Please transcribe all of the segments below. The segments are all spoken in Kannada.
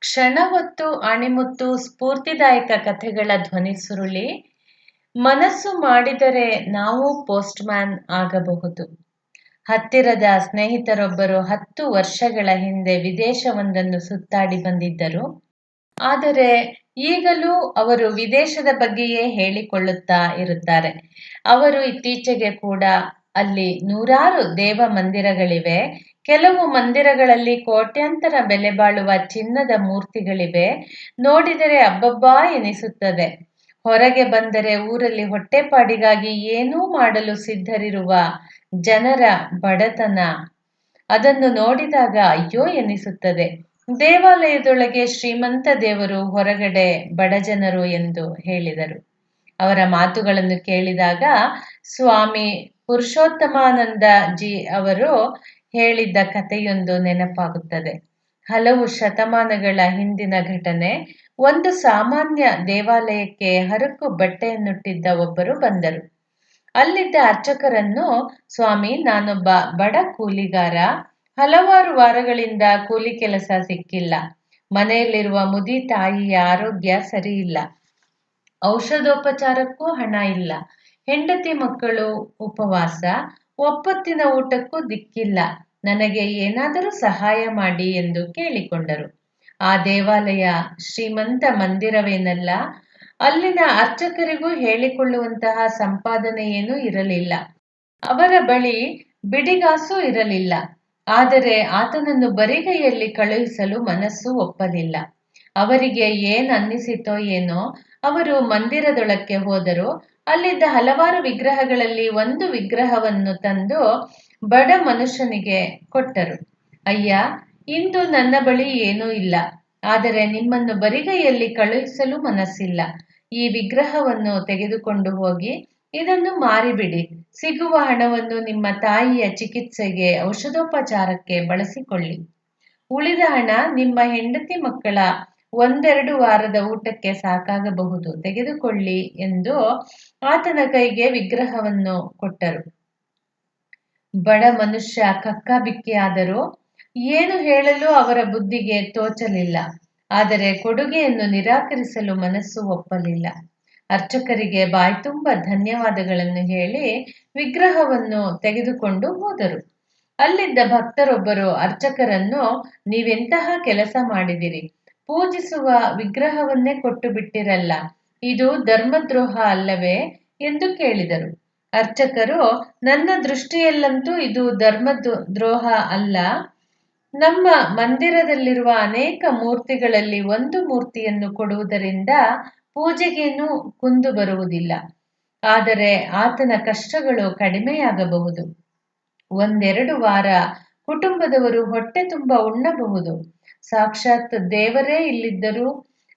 ಕ್ಷಣ ಹೊತ್ತು ಅಣಿಮುತ್ತು ಸ್ಫೂರ್ತಿದಾಯಕ ಕಥೆಗಳ ಧ್ವನಿ ಸುರುಳಿ. ಮನಸ್ಸು ಮಾಡಿದರೆ ನಾವು ಪೋಸ್ಟ್‌ಮ್ಯಾನ್ ಆಗಬಹುದು. ಹತ್ತಿರದ ಸ್ನೇಹಿತರೊಬ್ಬರು 10 ವರ್ಷಗಳ ಹಿಂದೆ ವಿದೇಶವೊಂದನ್ನು ಸುತ್ತಾಡಿ ಬಂದಿದ್ದರು. ಆದರೆ ಈಗಲೂ ಅವರು ವಿದೇಶದ ಬಗ್ಗೆಯೇ ಹೇಳಿಕೊಳ್ಳುತ್ತಾ ಇರುತ್ತಾರೆ. ಅವರು ಇತ್ತೀಚೆಗೆ ಕೂಡ ಅಲ್ಲಿ ನೂರಾರು ದೇವ ಮಂದಿರಗಳಿವೆ. ಕೆಲವು ಮಂದಿರಗಳಲ್ಲಿ ಕೋಟ್ಯಾಂತರ ಬೆಲೆ ಬಾಳುವ ಚಿನ್ನದ ಮೂರ್ತಿಗಳಿವೆ. ನೋಡಿದರೆ ಅಬ್ಬಬ್ಬಾ ಎನಿಸುತ್ತದೆ. ಹೊರಗೆ ಬಂದರೆ ಊರಲ್ಲಿ ಹೊಟ್ಟೆಪಾಡಿಗಾಗಿ ಏನೂ ಮಾಡಲು ಸಿದ್ಧರಿರುವ ಜನರ ಬಡತನ, ಅದನ್ನು ನೋಡಿದಾಗ ಅಯ್ಯೋ ಎನಿಸುತ್ತದೆ. ದೇವಾಲಯದೊಳಗೆ ಶ್ರೀಮಂತ ದೇವರು, ಹೊರಗಡೆ ಬಡಜನರು ಎಂದು ಹೇಳಿದರು. ಅವರ ಮಾತುಗಳನ್ನು ಕೇಳಿದಾಗ ಸ್ವಾಮಿ ಪುರುಷೋತ್ತಮಾನಂದ ಜಿ ಅವರು ಹೇಳಿದ್ದ ಕಥೆಯೊಂದು ನೆನಪಾಗುತ್ತದೆ. ಹಲವು ಶತಮಾನಗಳ ಹಿಂದಿನ ಘಟನೆ. ಒಂದು ಸಾಮಾನ್ಯ ದೇವಾಲಯಕ್ಕೆ ಹರಕು ಬಟ್ಟೆಯನ್ನುಟ್ಟಿದ್ದ ಒಬ್ಬರು ಬಂದರು. ಅಲ್ಲಿದ್ದ ಅರ್ಚಕರನ್ನು, ಸ್ವಾಮಿ, ನಾನೊಬ್ಬ ಬಡ ಕೂಲಿಗಾರ. ಹಲವಾರು ವಾರಗಳಿಂದ ಕೂಲಿ ಕೆಲಸ ಸಿಕ್ಕಿಲ್ಲ. ಮನೆಯಲ್ಲಿರುವ ಮುದಿ ತಾಯಿಯ ಆರೋಗ್ಯ ಸರಿಯಿಲ್ಲ. ಔಷಧೋಪಚಾರಕ್ಕೂ ಹಣ ಇಲ್ಲ. ಹೆಂಡತಿ ಮಕ್ಕಳು ಉಪವಾಸ. ಒಪ್ಪೊತ್ತಿನ ಊಟಕ್ಕೂ ದಿಕ್ಕಿಲ್ಲ. ನನಗೆ ಏನಾದರೂ ಸಹಾಯ ಮಾಡಿ ಎಂದು ಕೇಳಿಕೊಂಡರು. ಆ ದೇವಾಲಯ ಶ್ರೀಮಂತ ಮಂದಿರವೇನಲ್ಲ. ಅಲ್ಲಿನ ಅರ್ಚಕರಿಗೂ ಹೇಳಿಕೊಳ್ಳುವಂತಹ ಸಂಪಾದನೆಯೇನೂ ಇರಲಿಲ್ಲ. ಅವರ ಬಳಿ ಬಿಡಿಗಾಸೂ ಇರಲಿಲ್ಲ. ಆದರೆ ಆತನನ್ನು ಬರಿಗೈಯಲ್ಲಿ ಕಳುಹಿಸಲು ಮನಸ್ಸು ಒಪ್ಪಲಿಲ್ಲ. ಅವರಿಗೆ ಏನನ್ನಿಸಿತೋ ಏನೋ, ಅವರು ಮಂದಿರದೊಳಕ್ಕೆ ಹೋದರು. ಅಲ್ಲಿದ್ದ ಹಲವಾರು ವಿಗ್ರಹಗಳಲ್ಲಿ ಒಂದು ವಿಗ್ರಹವನ್ನು ತಂದು ಬಡ ಮನುಷ್ಯನಿಗೆ ಕೊಟ್ಟರು. ಅಯ್ಯ, ಇಂದು ನನ್ನ ಬಳಿ ಏನೂ ಇಲ್ಲ. ಆದರೆ ನಿಮ್ಮನ್ನು ಬರಿಗೈಯಲ್ಲಿ ಕಳುಹಿಸಲು ಮನಸ್ಸಿಲ್ಲ. ಈ ವಿಗ್ರಹವನ್ನು ತೆಗೆದುಕೊಂಡು ಹೋಗಿ ಇದನ್ನು ಮಾರಿಬಿಡಿ. ಸಿಗುವ ಹಣವನ್ನು ನಿಮ್ಮ ತಾಯಿಯ ಚಿಕಿತ್ಸೆಗೆ, ಔಷಧೋಪಚಾರಕ್ಕೆ ಬಳಸಿಕೊಳ್ಳಿ. ಉಳಿದ ಹಣ ನಿಮ್ಮ ಹೆಂಡತಿ ಮಕ್ಕಳ 1-2 ವಾರದ ಊಟಕ್ಕೆ ಸಾಕಾಗಬಹುದು. ತೆಗೆದುಕೊಳ್ಳಿ ಎಂದು ಆತನ ಕೈಗೆ ವಿಗ್ರಹವನ್ನು ಕೊಟ್ಟರು. ಬಡ ಮನುಷ್ಯ ಕಕ್ಕಾಬಿಕ್ಕಿಯಾದರು. ಏನು ಹೇಳಲು ಅವರ ಬುದ್ಧಿಗೆ ತೋಚಲಿಲ್ಲ. ಆದರೆ ಕೊಡುಗೆಯನ್ನು ನಿರಾಕರಿಸಲು ಮನಸ್ಸು ಒಪ್ಪಲಿಲ್ಲ. ಅರ್ಚಕರಿಗೆ ಬಾಯ್ತುಂಬ ಧನ್ಯವಾದಗಳನ್ನು ಹೇಳಿ ವಿಗ್ರಹವನ್ನು ತೆಗೆದುಕೊಂಡು ಹೋದರು. ಅಲ್ಲಿದ್ದ ಭಕ್ತರೊಬ್ಬರು ಅರ್ಚಕರನ್ನು, ನೀವೆಂತಹ ಕೆಲಸ ಮಾಡಿದಿರಿ? ಪೂಜಿಸುವ ವಿಗ್ರಹವನ್ನೇ ಕೊಟ್ಟು ಬಿಟ್ಟಿರಲ್ಲ, ಇದು ಧರ್ಮದ್ರೋಹ ಅಲ್ಲವೇ ಎಂದು ಕೇಳಿದರು. ಅರ್ಚಕರು, ನನ್ನ ದೃಷ್ಟಿಯಲ್ಲಂತೂ ಇದು ದ್ರೋಹ ಅಲ್ಲ. ನಮ್ಮ ಮಂದಿರದಲ್ಲಿರುವ ಅನೇಕ ಮೂರ್ತಿಗಳಲ್ಲಿ ಒಂದು ಮೂರ್ತಿಯನ್ನು ಕೊಡುವುದರಿಂದ ಪೂಜೆಗೇನೂ ಕುಂದು ಬರುವುದಿಲ್ಲ. ಆದರೆ ಆತನ ಕಷ್ಟಗಳು ಕಡಿಮೆಯಾಗಬಹುದು. 1-2 ವಾರ ಕುಟುಂಬದವರು ಹೊಟ್ಟೆ ತುಂಬ ಉಣ್ಣಬಹುದು. ಸಾಕ್ಷಾತ್ ದೇವರೇ ಇಲ್ಲಿದ್ದರೂ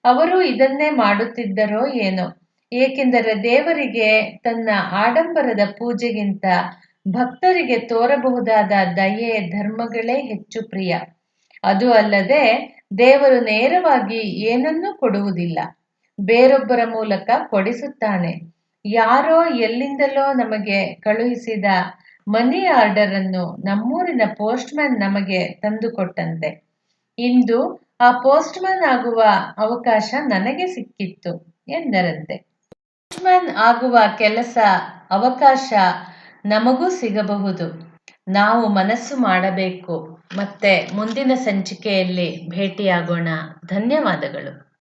ಅವರು ಇದನ್ನೇ ಮಾಡುತ್ತಿದ್ದರೋ ಏನೋ. ಏಕೆಂದರೆ ದೇವರಿಗೆ ತನ್ನ ಆಡಂಬರದ ಪೂಜೆಗಿಂತ ಭಕ್ತರಿಗೆ ತೋರಬಹುದಾದ ದಯೆ, ಧರ್ಮಗಳೇ ಹೆಚ್ಚು ಪ್ರಿಯ. ಅದು ಅಲ್ಲದೆ ದೇವರು ನೇರವಾಗಿ ಏನನ್ನೂ ಕೊಡುವುದಿಲ್ಲ, ಬೇರೊಬ್ಬರ ಮೂಲಕ ಕೊಡಿಸುತ್ತಾನೆ. ಯಾರೋ ಎಲ್ಲಿಂದಲೋ ನಮಗೆ ಕಳುಹಿಸಿದ ಮನಿ ಆರ್ಡರ್ ಅನ್ನು ನಮ್ಮೂರಿನ ಪೋಸ್ಟ್‌ಮ್ಯಾನ್ ನಮಗೆ ತಂದುಕೊಟ್ಟಂತೆ. ಇಂದು ಆ ಪೋಸ್ಟ್‌ಮ್ಯಾನ್ ಆಗುವ ಅವಕಾಶ ನನಗೆ ಸಿಕ್ಕಿತ್ತು ಎಂದರಂತೆ. ಪೋಸ್ಟ್‌ಮ್ಯಾನ್ ಆಗುವ ಕೆಲಸ, ಅವಕಾಶ ನಮಗೂ ಸಿಗಬಹುದು. ನಾವು ಮನಸ್ಸು ಮಾಡಬೇಕು. ಮತ್ತೆ ಮುಂದಿನ ಸಂಚಿಕೆಯಲ್ಲಿ ಭೇಟಿಯಾಗೋಣ. ಧನ್ಯವಾದಗಳು.